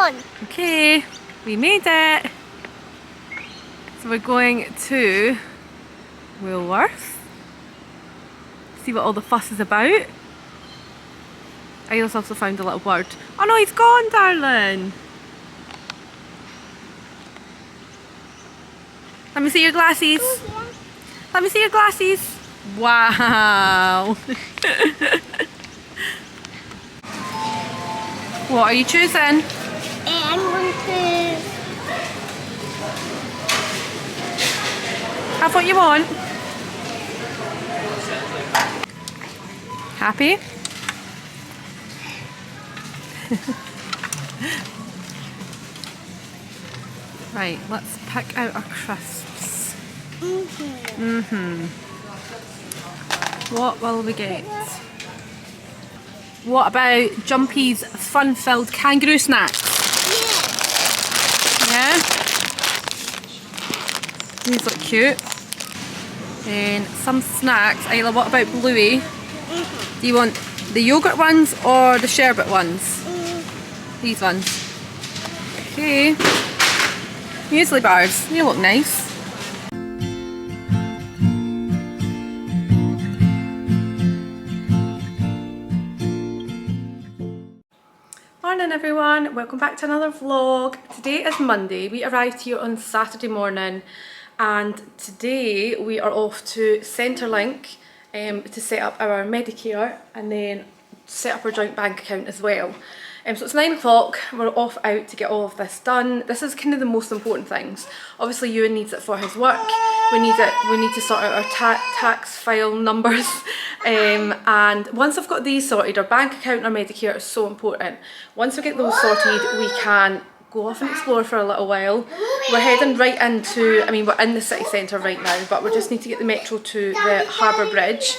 on. Okay, we made it. So we're going to Woolworths. See what all the fuss is about. I also found a little bird. Oh no, he's gone, darling. Let me see your glasses. Let me see your glasses. Wow. What are you choosing? I'm going to... Have what you want. Happy? Right, let's pick out our crisps. What will we get? What about Jumpy's fun-filled kangaroo snacks? Yeah? These look cute. And some snacks. Isla, what about Bluey? Do you want the yogurt ones or the sherbet ones? These ones. Okay. Muesli bars. They look nice. Morning everyone, welcome back to another vlog. Today is Monday. We arrived here on Saturday morning and today we are off to Centrelink to set up our Medicare and then set up our joint bank account as well. So it's 9 o'clock, we're off out to get all of this done. This is kind of the most important things. Obviously Ewan needs it for his work, we need to sort out our tax file numbers, and once I've got these sorted, our bank account and our Medicare is so important. Once we get those sorted, we can go off and explore for a little while. We're heading right into, I mean we're in the city centre right now, but we just need to get the metro to the Harbour Bridge,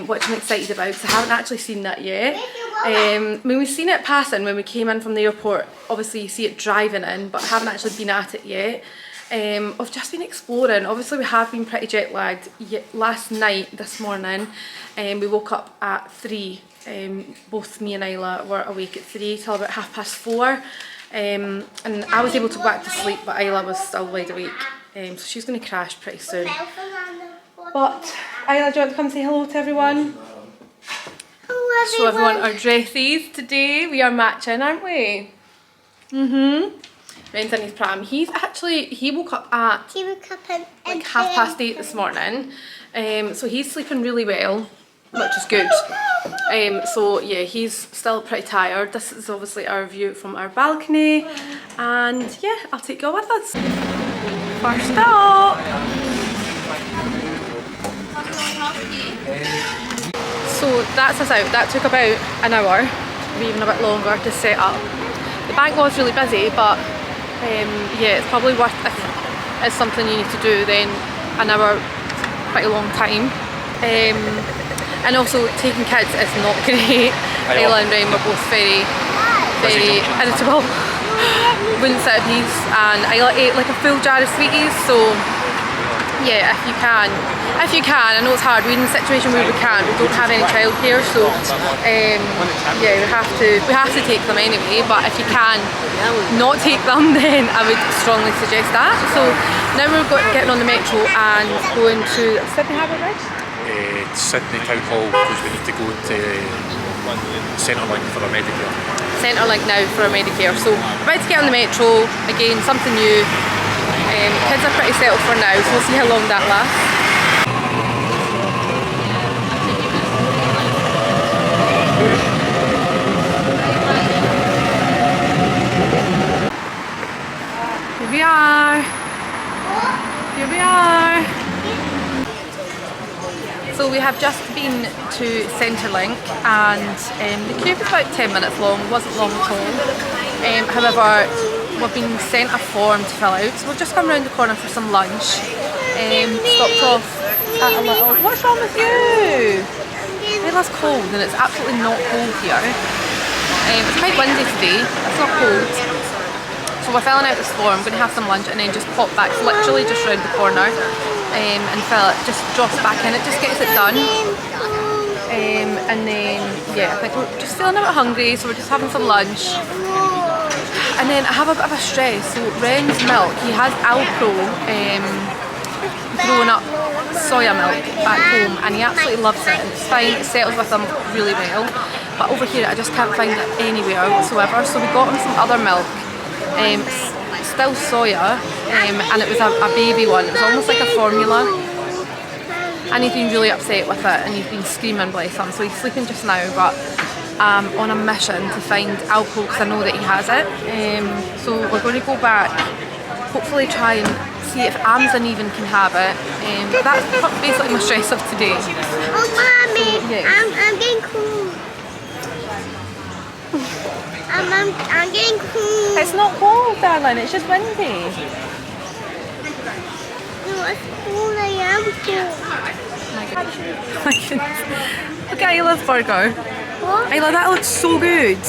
which I'm excited about because I haven't actually seen that yet. I mean, we've seen it passing when we came in from the airport. Obviously you see it driving in, but I haven't actually been at it yet. I've just been exploring. Obviously we have been pretty jet lagged. Last night, this morning, we woke up at 3. Both me and Isla were awake at 3 till about 4:30. And I was able to go back to sleep, but Isla was still wide awake. So she's going to crash pretty soon. But Isla, do you want to come say hello to everyone? Show everyone our dresses today. We are matching, aren't we? Ren's in his pram. He woke up at like 8:30 this morning. So he's sleeping really well, which is good. So yeah, he's still pretty tired. This is obviously our view from our balcony. And yeah, I'll take you with us. First up. So that's us out. That took about an hour, maybe even a bit longer to set up. The bank was really busy, but yeah, it's probably worth, if it's something you need to do, then an hour, quite a long time. And also taking kids is not great. Isla and Ren were both very irritable. Wouldn't sit at peace, and Isla ate like a full jar of sweeties, so yeah, if you can, I know it's hard, we're in a situation where we don't have any childcare, so yeah, we have to take them anyway, but if you can not take them, then I would strongly suggest that. So now we're getting on the metro and going to Sydney Harbour Bridge? Sydney Town Hall, because we need to go to Centrelink for our Medicare. Centrelink now for our Medicare, so we're about to get on the metro, again something new. Kids are pretty settled for now, so we'll see how long that lasts. Here we are. Here we are. So we have just been to Centrelink and the queue was about 10 minutes long, it wasn't long at all. However, we've been sent a form to fill out, so we've just come around the corner for some lunch. Stopped off at a little... What's wrong with you? It's cold and it's absolutely not cold here. It's quite windy today, it's not cold. So we're filling out this form, I'm going to have some lunch and then just pop back, literally just round the corner, and fill it, just drop it back in, it just gets it done. And then, yeah, I think we're just feeling a bit hungry, so we're just having some lunch. And then I have a bit of a stress. So Ren's milk, he has Alpro growing up soya milk back home, and he absolutely loves it. It's fine, it settles with him really well. But over here I just can't find it anywhere whatsoever. So we got him some other milk, still soya, and it was a baby one. It was almost like a formula. And he's been really upset with it, and he's been screaming, bless him. So he's sleeping just now, but on a mission to find Alpro because I know that he has it. So we're going to go back, hopefully try and see if Amazon even can have it. But that's basically my stress of today. Oh, mommy, yes. I'm getting cool. I'm getting cool. It's not cold, darling, it's just windy. No, it's cool. I am cool. My goodness. Look at Isla's burger. What? Isla, that looks so good.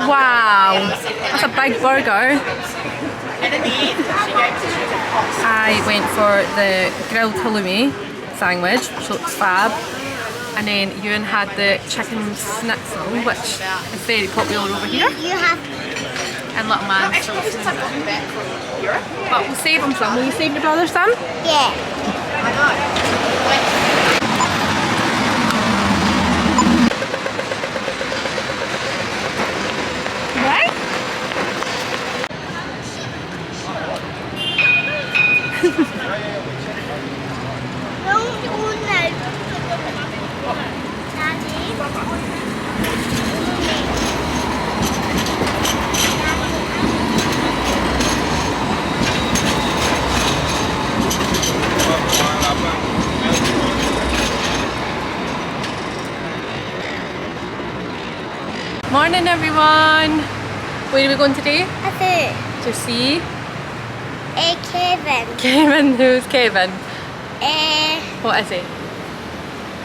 Wow, that's a big burger. I went for the grilled halloumi sandwich, which looks fab. And then Ewan had the chicken schnitzel, which is very popular over here. You have. And little man. But we'll save him some. Will you save your brother some? Yeah. Right? Don't do that. Morning everyone! Where are we going today? I think. To see Kevin. Kevin. Who's Kevin? What is he?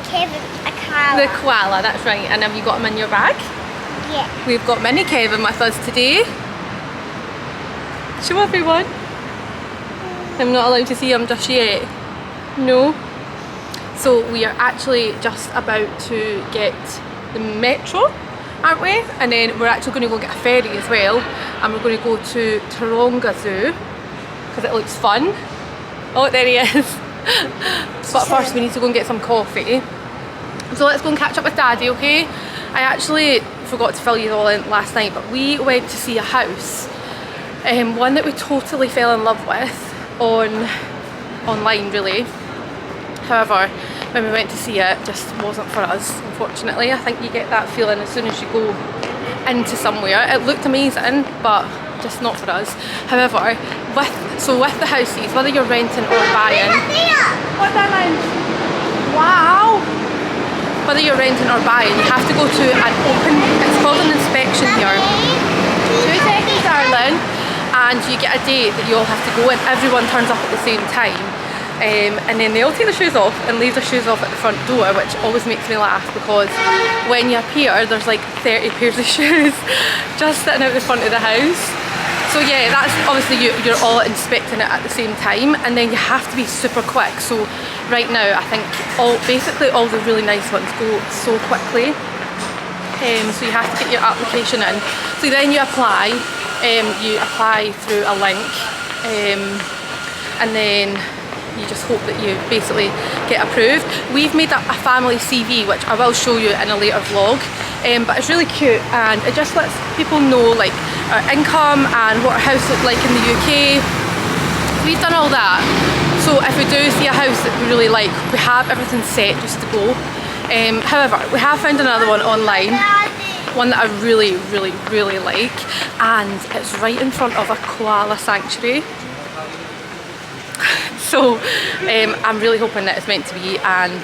Kevin, a cow. The koala, that's right. And have you got him in your bag? Yeah. We've got mini Kevin with us today. Show everyone. I'm not allowed to see him just yet. No. So we are actually just about to get the metro, aren't we? And then we're actually going to go get a ferry as well, and we're going to go to Taronga Zoo because it looks fun. Oh, there he is. But first we need to go and get some coffee. So let's go and catch up with Daddy, okay? I actually forgot to fill you all in last night, but we went to see a house, one that we totally fell in love with online really. However, when we went to see it, just wasn't for us, unfortunately. I think you get that feeling as soon as you go into somewhere. It looked amazing, but just not for us. However, with the houses, whether you're renting or buying, what darling? Wow! Whether you're renting or buying, you have to go to an open, it's called an inspection here. 2 seconds, darling. And you get a date that you all have to go, and everyone turns up at the same time. And then they all take their shoes off and leave their shoes off at the front door, which always makes me laugh because when you appear there's like 30 pairs of shoes just sitting out the front of the house. So yeah, that's obviously you're all inspecting it at the same time, and then you have to be super quick. So right now I think basically all the really nice ones go so quickly. So you have to get your application in. So then you apply through a link, and then you just hope that you basically get approved. We've made a family CV, which I will show you in a later vlog, but it's really cute and it just lets people know like our income and what our house looks like in the UK. We've done all that, so if we do see a house that we really like, we have everything set just to go. However, we have found another one online, one that I really like, and it's right in front of a koala sanctuary. So I'm really hoping that it's meant to be, and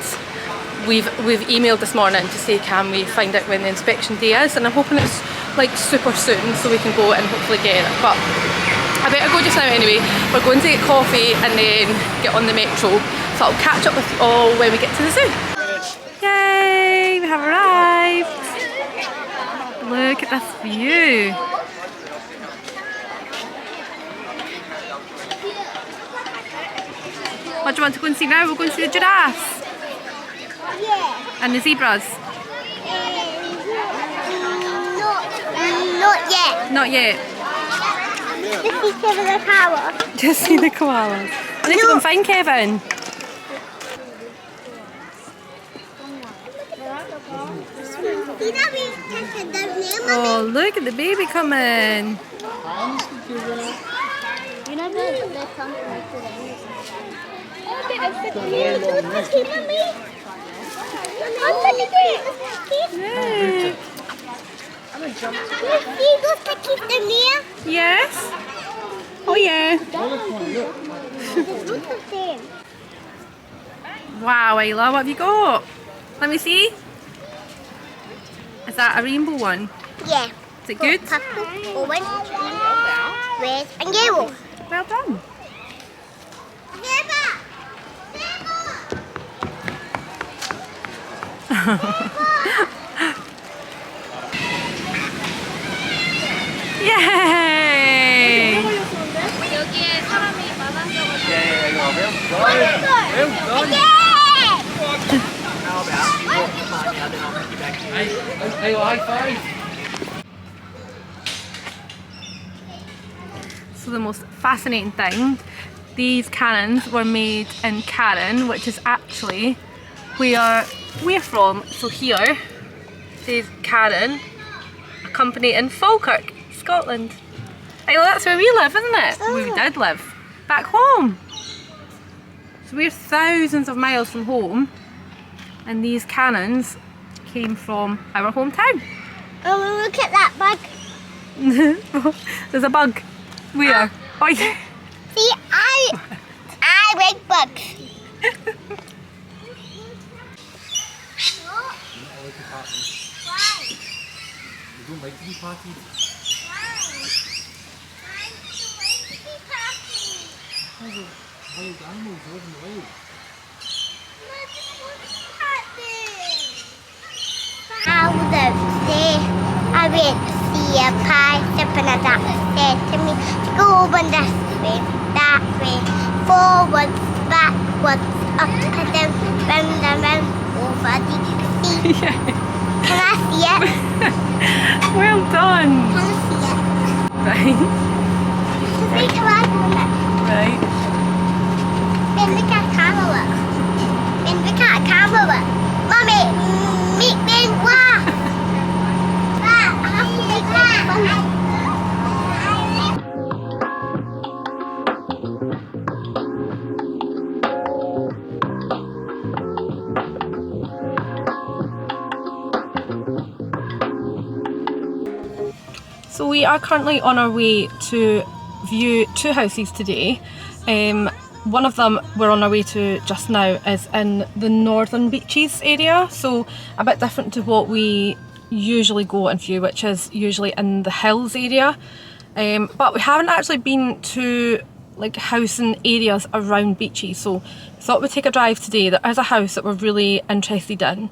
we've emailed this morning to say can we find out when the inspection day is, and I'm hoping it's like super soon so we can go and hopefully get it. But I better go just now anyway. We're going to get coffee and then get on the metro, so I'll catch up with you all when we get to the zoo. Yay, we have arrived. Look at this view. What do you want to go and see now? We're going to see the giraffes. Yeah. And the zebras. Not Yeah. Not yet. Just see Kevin the cow. Just see the koalas. I need to go and find Kevin. See that we tested the name? Oh, look at the baby coming. You know the company today. Oh, but it's the cute. Look at the mommy. I'm pretty great. Yay. See those cookies in there? Yes. Oh yeah. Look the same. Wow, Ayla, what have you got? Let me see. Is that a rainbow one? Yeah. Is it good? Purple, orange, green, red, and yellow. Well done. Yay! So the most fascinating thing, these cannons were made in Cairn, which is actually where we're from. So here is Cairn, a company in Falkirk, Scotland. Hey, well, that's where we live, isn't it? We did live back home. So we're thousands of miles from home, and these cannons came from our hometown. Oh, look at that bug. There's a bug. Where? Oh yeah. See, I like bugs. I went to see a pie sipping a duck said to me to go over this way, that way, forwards, backwards, up and down, round and round, over the sea. Yeah. Can I see it? Well done. Can I see it? Right. Just make a rag on it. Right. Ben, look at a camera. Ben, look at a camera. Mummy, make Ben laugh. I have to make that fun. So we are currently on our way to view two houses today. One of them we're on our way to just now is in the Northern Beaches area, so a bit different to what we usually go and view, which is usually in the hills area. But we haven't actually been to like housing areas around beaches, so I thought we'd take a drive today. There is a house that we're really interested in.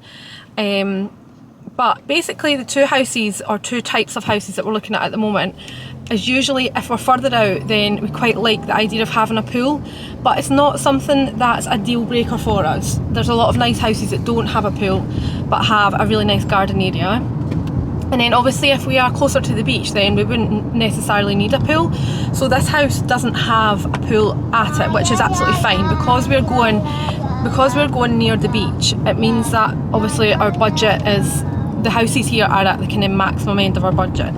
But basically the two houses, or two types of houses that we're looking at the moment, is usually if we're further out then we quite like the idea of having a pool, but it's not something that's a deal breaker for us. There's a lot of nice houses that don't have a pool but have a really nice garden area. And then obviously if we are closer to the beach then we wouldn't necessarily need a pool. So this house doesn't have a pool at it, which is absolutely fine because we're going near the beach. It means that obviously our budget is, the houses here are at the kind of maximum end of our budget.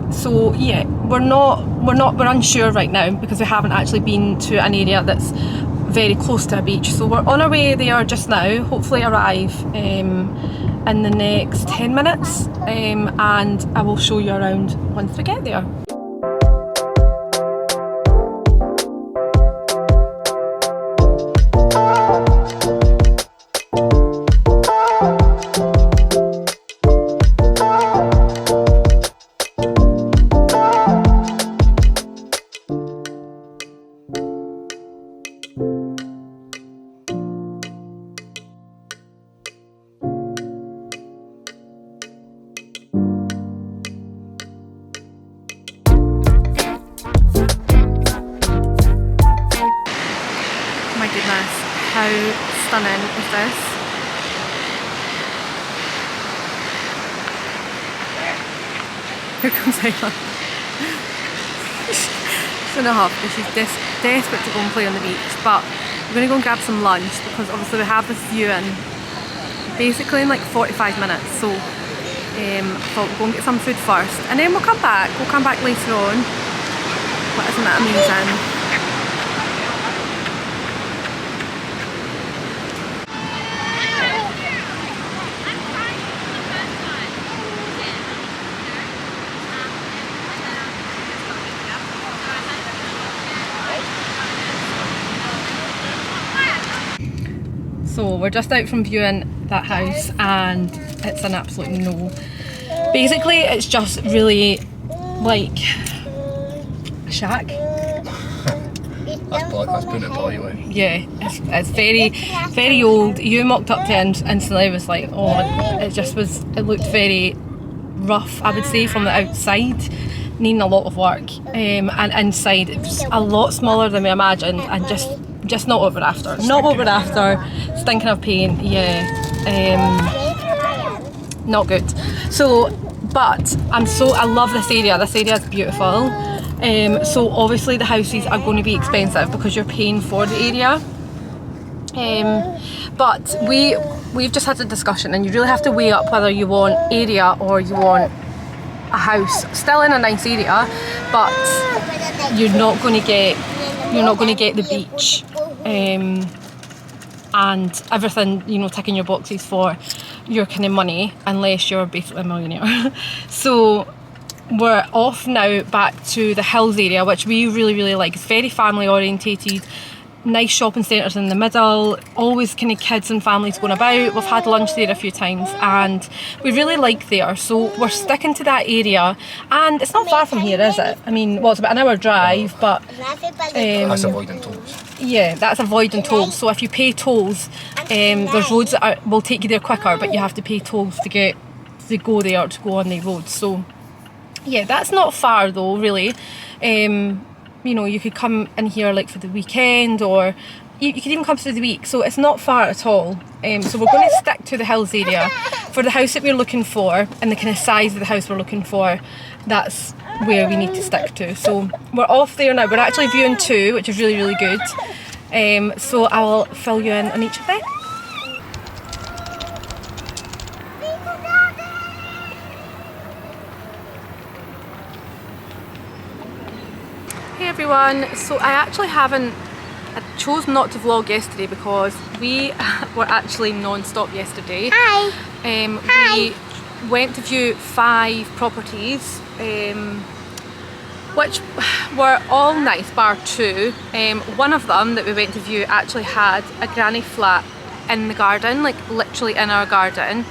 So yeah, we're unsure right now because we haven't actually been to an area that's very close to a beach. So we're on our way there just now, hopefully arrive in the next 10 minutes, and I will show you around once we get there. My goodness, how stunning is this? Here comes Ella. She's in a huff because she's desperate to go and play on the beach, but we're going to go and grab some lunch because obviously we have this viewing basically in like 45 minutes, so I thought we'll go and get some food first and then we'll come back later on. But isn't that amazing? So we're just out from viewing that house and it's an absolute no. Basically it's just really like a shack. That's putting it politely. Yeah, it's very old. You walked up to it and instantly was like, oh, it looked very rough, I would say, from the outside, needing a lot of work. And inside it was a lot smaller than we imagined and just not what we're after. Not what we're after. Stinking of paint, yeah. Not good. So, but I love this area. This area is beautiful. So obviously the houses are going to be expensive because you're paying for the area. But we've just had a discussion and you really have to weigh up whether you want area or you want a house. Still in a nice area, but you're not going to get the beach. And everything, you know, ticking your boxes for your kind of money, unless you're basically a millionaire. So we're off now back to the hills area, which we really like. It's very family orientated, nice shopping centres in the middle, always kind of kids and families going about. We've had lunch there a few times and we really like there, so we're sticking to that area. And it's not far from here, is it? I mean, well, it's about an hour drive, but That's avoiding tolls. yeah, that's avoiding tolls. So if you pay tolls, there's roads that will take you there quicker, but you have to pay tolls to go there, to go on the roads. So yeah, that's not far though, really. You know, you could come in here like for the weekend, or you could even come through the week, so it's not far at all. So we're going to stick to the hills area for the house that we're looking for and the kind of size of the house we're looking for. That's where we need to stick to. So we're off there now. We're actually viewing two, which is really good. So I'll fill you in on each of them. Hey everyone, so I chose not to vlog yesterday because we were actually non-stop yesterday. Hi. We went to view 5 properties, which were all nice bar 2. One of them that we went to view actually had a granny flat in the garden, like literally in our garden,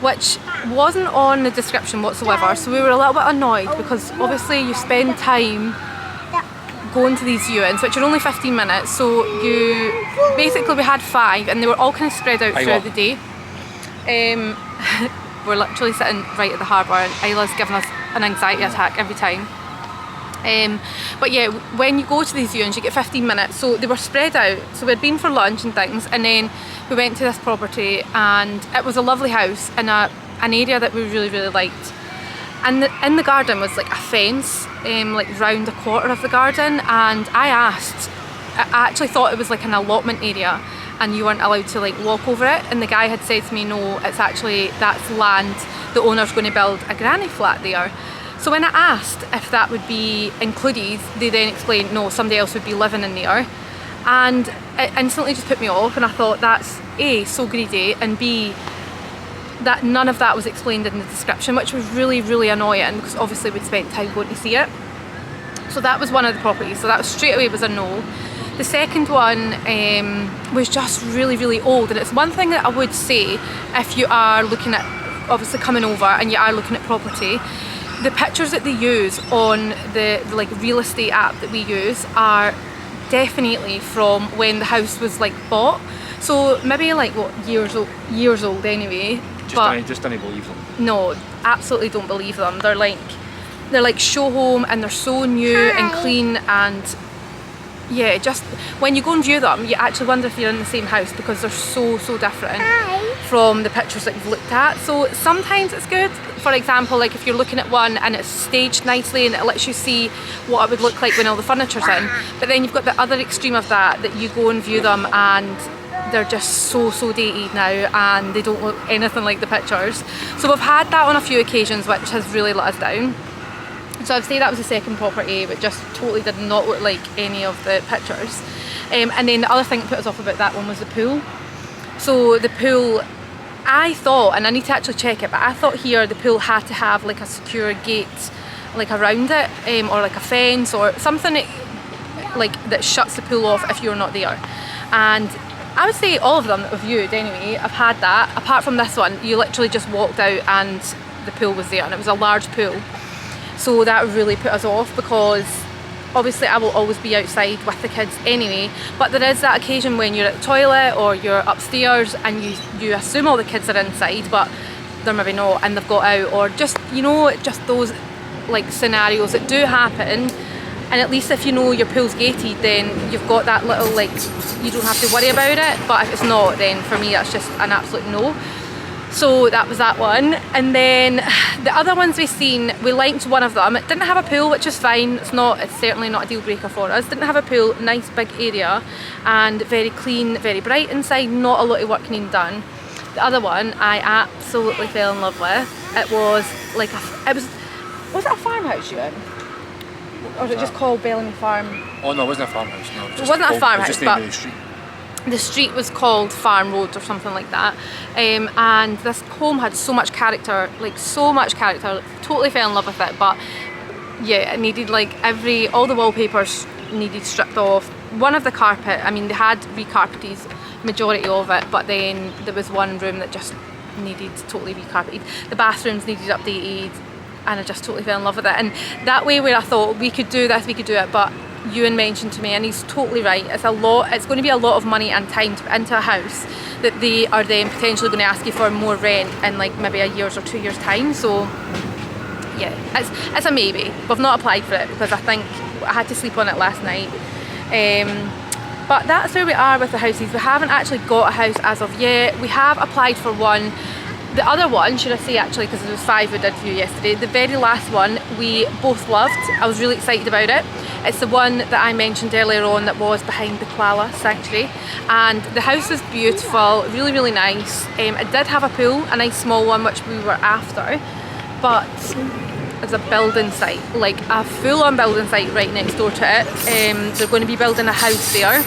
which wasn't on the description whatsoever, so we were a little bit annoyed because obviously you spend time going to these viewings, which are only 15 minutes, so basically we had 5 and they were all kind of spread out throughout the day. We're literally sitting right at the harbour and Isla's giving us an anxiety attack every time. But yeah, when you go to these viewings you get 15 minutes, so they were spread out. So we'd been for lunch and things, and then we went to this property and it was a lovely house in an area that we really liked. And in the garden was like a fence, like round a quarter of the garden, and I actually thought it was like an allotment area and you weren't allowed to like walk over it, and the guy had said to me, no, that's land, the owner's going to build a granny flat there. So when I asked if that would be included, they then explained no, somebody else would be living in there, and it instantly just put me off, and I thought that's A, so greedy, and B, that none of that was explained in the description, which was really annoying because obviously we'd spent time going to see it. So that was one of the properties, so that was straight away was a no. The second one was just really old, and it's one thing that I would say if you are looking at, obviously coming over and you are looking at property, the pictures that they use on the like real estate app that we use are definitely from when the house was like bought. So maybe like what, years old anyway. Just don't believe them. No, absolutely don't believe them. They're like show home and they're so new and clean, and yeah, just when you go and view them, you actually wonder if you're in the same house because they're so different from the pictures that you've looked at. So sometimes it's good. For example, like if you're looking at one and it's staged nicely and it lets you see what it would look like when all the furniture's in. But then you've got the other extreme of that you go and view them and they're just so dated now and they don't look anything like the pictures. So we've had that on a few occasions, which has really let us down. So I'd say that was the second property, but just totally did not look like any of the pictures. And then the other thing that put us off about that one was the pool. So the pool, I thought, and I need to actually check it, but I thought here the pool had to have like a secure gate like around it, or like a fence or something like that shuts the pool off if you're not there. And I would say all of them that we've viewed anyway, I've had that. Apart from this one, you literally just walked out and the pool was there, and it was a large pool. So that really put us off because obviously I will always be outside with the kids anyway, but there is that occasion when you're at the toilet or you're upstairs and you assume all the kids are inside, but they're maybe not and they've got out, or just, you know, just those like scenarios that do happen. And at least if you know your pool's gated, then you've got that little, like, you don't have to worry about it. But if it's not, then for me that's just an absolute no. So that was that one. And then the other ones we've seen, we liked one of them. It didn't have a pool, which is fine. It's certainly not a deal breaker for us. Didn't have a pool, nice big area, and very clean, very bright inside, not a lot of work needing done. The other one I absolutely fell in love with. It was like was it a farmhouse you in? Or was it just called Bellamy Farm? Oh no, it wasn't a farmhouse, no. It wasn't a farmhouse, just but the street. the street was called Farm Road or something like that. And this home had so much character, like so much character. Totally fell in love with it, but yeah, it needed like all the wallpapers needed stripped off. One of the carpet, I mean, they had recarpeted majority of it, but then there was one room that just needed totally recarpeted. The bathrooms needed updated, and I just totally fell in love with it. And that way where I thought we could do this, we could do it, but Ewan mentioned to me, and he's totally right, it's going to be a lot of money and time to put into a house that they are then potentially going to ask you for more rent in like maybe a year's or 2 years time. So yeah, it's a maybe. We've not applied for it because I think I had to sleep on it last night. But that's where we are with the houses. We haven't actually got a house as of yet. We have applied for one. The other one, should I say actually, because there was 5 we did view yesterday, the very last one we both loved. I was really excited about it. It's the one that I mentioned earlier on that was behind the koala sanctuary, and the house is beautiful, really nice. It did have a pool, a nice small one which we were after, but there's a building site, like a full-on building site right next door to it. They're going to be building a house there.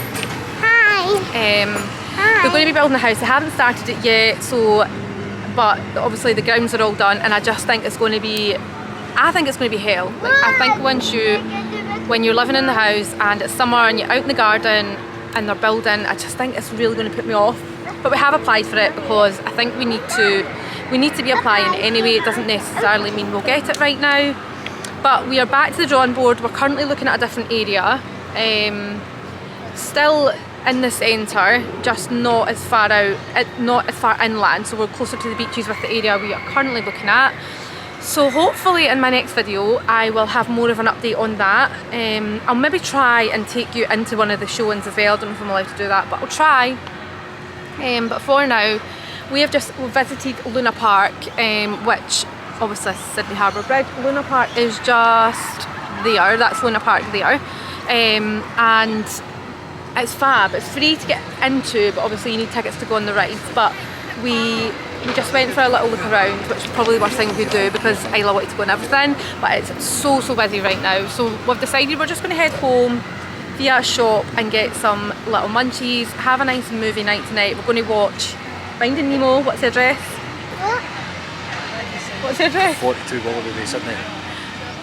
Hi. They're going to be building a house. They haven't started it yet, so, but obviously the grounds are all done, and I just think it's going to be, I think it's going to be hell. Like, I think when you're living in the house and it's summer and you're out in the garden and they're building, I just think it's really going to put me off. But we have applied for it because I think we need to be applying anyway. It doesn't necessarily mean we'll get it right now, but we are back to the drawing board. We're currently looking at a different area, still in the centre, just not as far out, not as far inland, so we're closer to the beaches with the area we are currently looking at. So hopefully in my next video I will have more of an update on that. I'll maybe try and take you into one of the showings as well. I don't know if I'm allowed to do that, but I'll try. But for now, we have just visited Luna Park, which obviously is Sydney Harbour Bridge. Luna Park is just there, that's Luna Park there. And it's fab, it's free to get into, but obviously you need tickets to go on the rides. But we just went for a little look around, which is probably the worst thing we could do because Isla wanted to go and everything, but it's so busy right now. So we've decided we're just going to head home via a shop and get some little munchies, have a nice movie night tonight. We're going to watch Finding Nemo. What's the address? What's the address? 42 Wallaby Way, Sydney.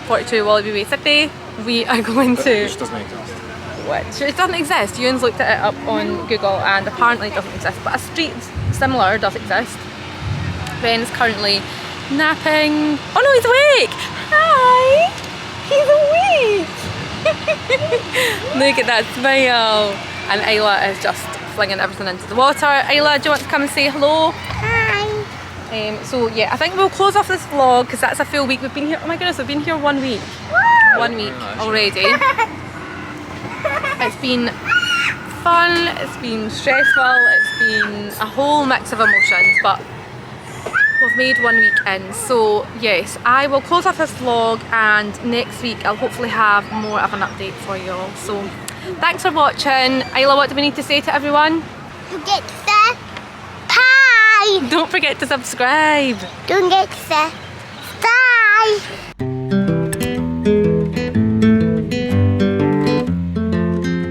42 Wallaby Way, Sydney. We are going to... Which doesn't exist. Which it doesn't exist. Ewan's looked at it up on Google and apparently it doesn't exist, but a street similar does exist. Ben's currently napping. Oh no, he's awake! Hi! He's awake! Look at that smile. And Isla is just flinging everything into the water. Isla, do you want to come and say hello? Hi. So yeah, I think we'll close off this vlog because that's a full week. We've been here, oh my goodness, we've been here 1 week. Woo! 1 week already. It's been fun, it's been stressful, it's been a whole mix of emotions, but we've made 1 week in. So yes, I will close off this vlog, and next week I'll hopefully have more of an update for you all. So thanks for watching. Isla, what do we need to say to everyone? Don't forget to say pie. Don't forget to subscribe. Don't forget to say